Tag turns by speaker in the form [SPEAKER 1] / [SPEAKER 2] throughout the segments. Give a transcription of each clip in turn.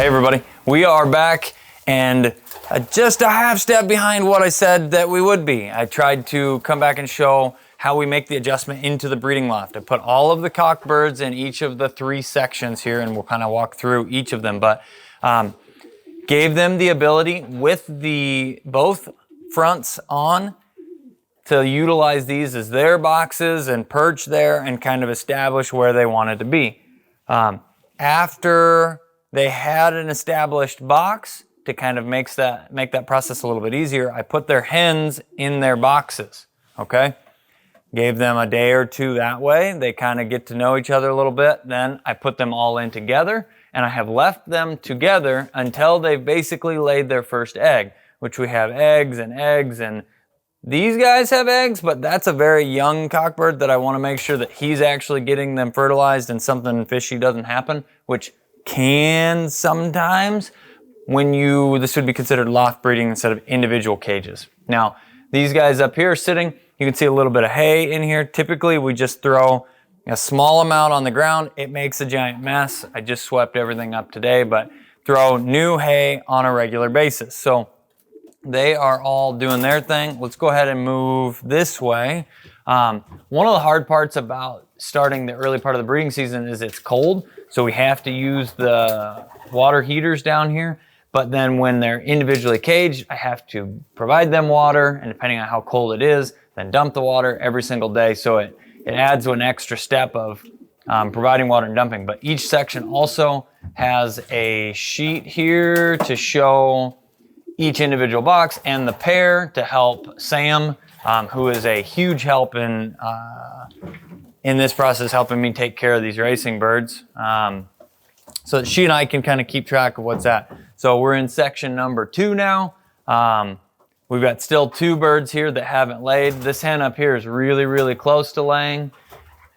[SPEAKER 1] everybody, we are back and just a half step behind what I said that we would be. I tried to come back and show how we make the adjustment into the breeding loft. I put all of the cock birds in each of the 3 sections here, and we'll kind of walk through each of them, but gave them the ability with the both fronts on to utilize these as their boxes and perch there and kind of establish where they wanted to be. After they had an established box, to kind of make that process a little bit easier, I put their hens in their boxes, okay? Gave them a day or 2 that way. They kind of get to know each other a little bit. Then I put them all in together, and I have left them together until they've basically laid their first egg, which we have eggs, and these guys have eggs, but that's a very young cockbird that I want to make sure that he's actually getting them fertilized and something fishy doesn't happen, which can sometimes this would be considered loft breeding instead of individual cages. Now, these guys up here sitting, you can see a little bit of hay in here. Typically, we just throw a small amount on the ground. It makes a giant mess. I just swept everything up today, but throw new hay on a regular basis. So they are all doing their thing. Let's go ahead and move this way. One of the hard parts about starting the early part of the breeding season is it's cold, so we have to use the water heaters down here. But then when they're individually caged, I have to provide them water, and depending on how cold it is, then dump the water every single day. So it adds an extra step of providing water and dumping. But each section also has a sheet here to show each individual box and the pair to help Sam, who is a huge help in this process, helping me take care of these racing birds. So that she and I can kind of keep track of what's at. So we're in section number 2 now. We've got still 2 birds here that haven't laid. This hen up here is really, really close to laying,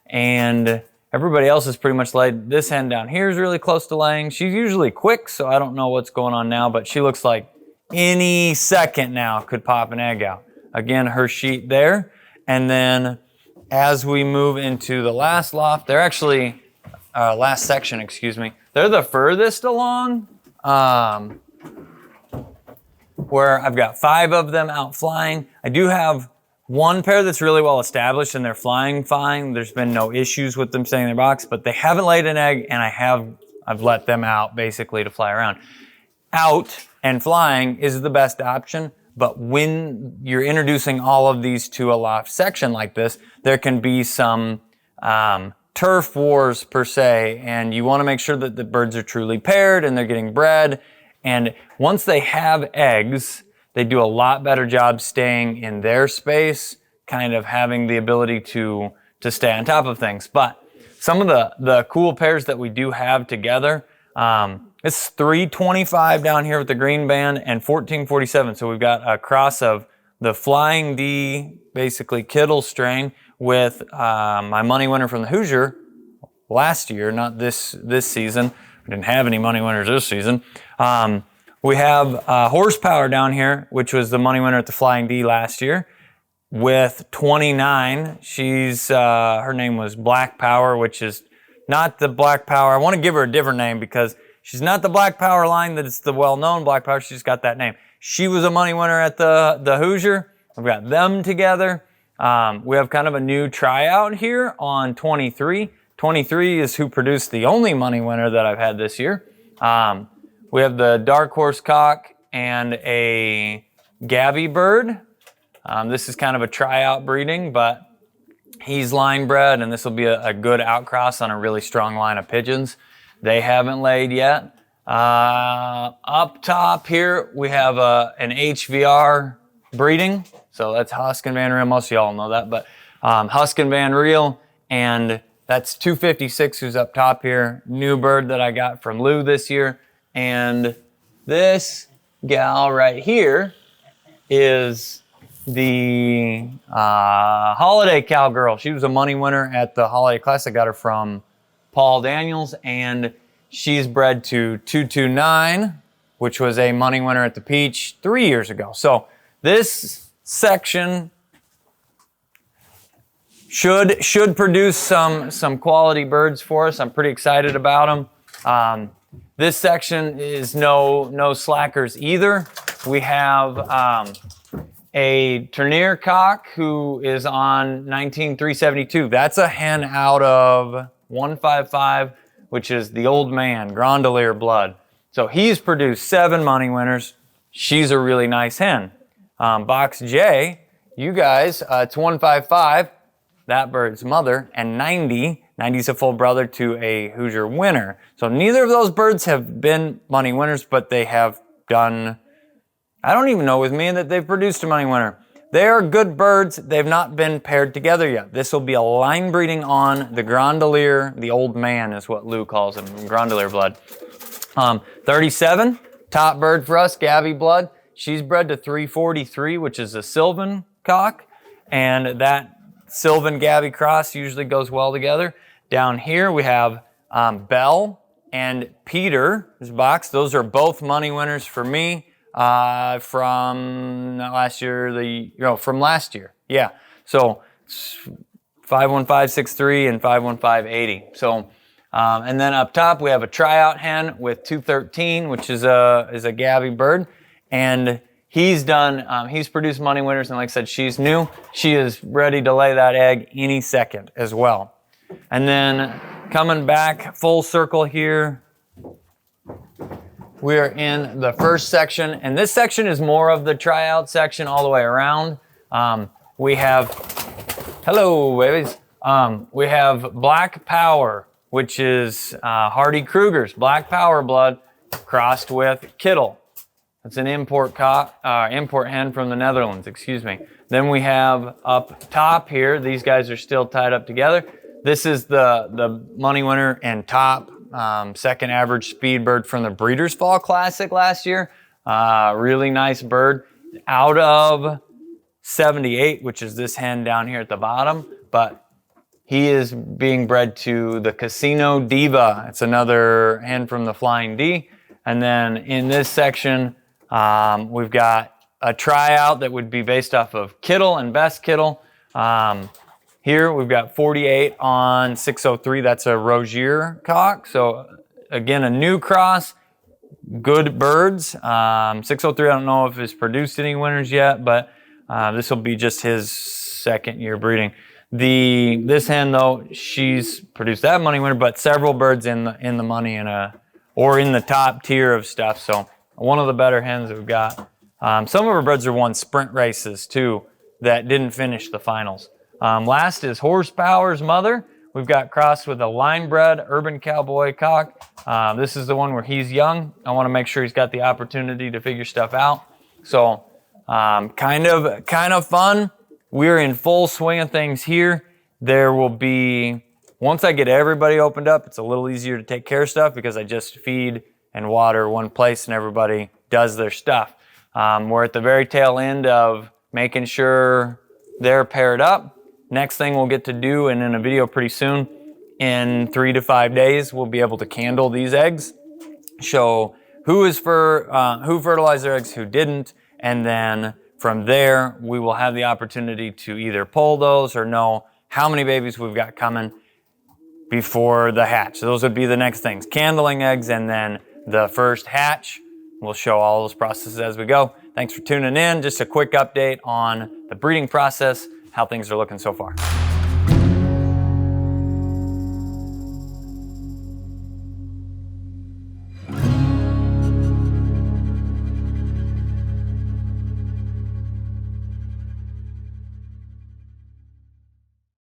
[SPEAKER 1] and everybody else is pretty much laid. This hen down here is really close to laying. She's usually quick, so I don't know what's going on now, but she looks like any second now could pop an egg out. Again, her sheet there. And then as we move into the last loft, they're actually, last section, excuse me, they're the furthest along, where I've got 5 of them out flying. I do have 1 pair that's really well established and they're flying fine. There's been no issues with them staying in their box, but they haven't laid an egg, and I've let them out basically to fly around. Out and flying is the best option, but when you're introducing all of these to a loft section like this, there can be some turf wars per se, and you want to make sure that the birds are truly paired and they're getting bred. And once they have eggs, they do a lot better job staying in their space, kind of having the ability to stay on top of things. But some of the cool pairs that we do have together, it's 325 down here with the green band and 1447. So we've got a cross of the Flying D, basically Kittle strain, with my money winner from the Hoosier last year, not this season. We didn't have any money winners this season. We have Horsepower down here, which was the money winner at the Flying D last year, with 29. Her name was Black Power, which is not the Black Power. I want to give her a different name because she's not the Black Power line that it's the well-known Black Power. She just got that name. She was a money winner at the Hoosier. We've got them together. We have kind of a new tryout here on 23. 23 is who produced the only money winner that I've had this year. We have the Dark Horse Cock and a Gabby bird. This is kind of a tryout breeding, but he's line bred, and this will be a good outcross on a really strong line of pigeons. They haven't laid yet. Up top here, we have an HVR breeding. So that's Husk and Van Reel. Most of y'all know that, but Husk and Van Reel, and that's 256 who's up top here. New bird that I got from Lou this year. And this gal right here is the Holiday Cowgirl. She was a money winner at the Holiday Classic. Got her from Paul Daniels, and she's bred to 229, which was a money winner at the Peach 3 years ago. So this section should produce some quality birds for us. I'm pretty excited about them. This section is no slackers either. We have a Ternier cock who is on 19372. That's a hen out of 155, which is the old man, Grandelier blood. So he's produced 7 money winners. She's a really nice hen. Box J, you guys, it's 155, that bird's mother, and 90. 90's a full brother to a Hoosier winner. So neither of those birds have been money winners, but they have done, I don't even know with me that they've produced a money winner. They are good birds. They've not been paired together yet. This will be a line breeding on the Grandelier, the old man is what Lou calls him, Grandelier blood. 37, top bird for us, Gabby blood. She's bred to 343, which is a Sylvan cock, and that Sylvan Gabby cross usually goes well together. Down here we have Belle and Peter, this box. Those are both money winners for me from not last year, from last year. Yeah, so 51563 and 51580. So, and then up top we have a tryout hen with 213, which is a Gabby bird, and he's produced money winners, and like I said, she's new. She is ready to lay that egg any second as well. And then coming back full circle here, we are in the first section, and this section is more of the tryout section all the way around. We have, hello babies, we have Black Power, which is Hardy Kruger's Black Power blood crossed with Kittle. It's an import hen from the Netherlands, excuse me. Then we have up top here, these guys are still tied up together. This is the money winner and top second average speed bird from the Breeders' Fall Classic last year. Really nice bird out of 78, which is this hen down here at the bottom, but he is being bred to the Casino Diva. It's another hen from the Flying D. And then in this section, we've got a tryout that would be based off of Kittle and Best Kittle. Here we've got 48 on 603. That's a Rogier cock. So again, a new cross, good birds. 603, I don't know if it's produced any winners yet, but this will be just his second year breeding. This hen though, she's produced that money winner, but several birds in the money or in the top tier of stuff. So one of the better hens that we've got. Some of our birds are won sprint races too that didn't finish the finals. Last is Horsepower's mother. We've got crossed with a line-bred Urban Cowboy cock. This is the one where he's young. I want to make sure he's got the opportunity to figure stuff out. So kind of fun. We're in full swing of things here. There will be, once I get everybody opened up, it's a little easier to take care of stuff because I just feed and water one place and everybody does their stuff. We're at the very tail end of making sure they're paired up. Next thing we'll get to do, and in a video pretty soon, in 3 to 5 days, we'll be able to candle these eggs, show who fertilized their eggs, who didn't, and then from there, we will have the opportunity to either pull those or know how many babies we've got coming before the hatch. So those would be the next things, candling eggs, and then the first hatch. We'll show all those processes as we go. Thanks for tuning in. Just a quick update on the breeding process, how things are looking so far.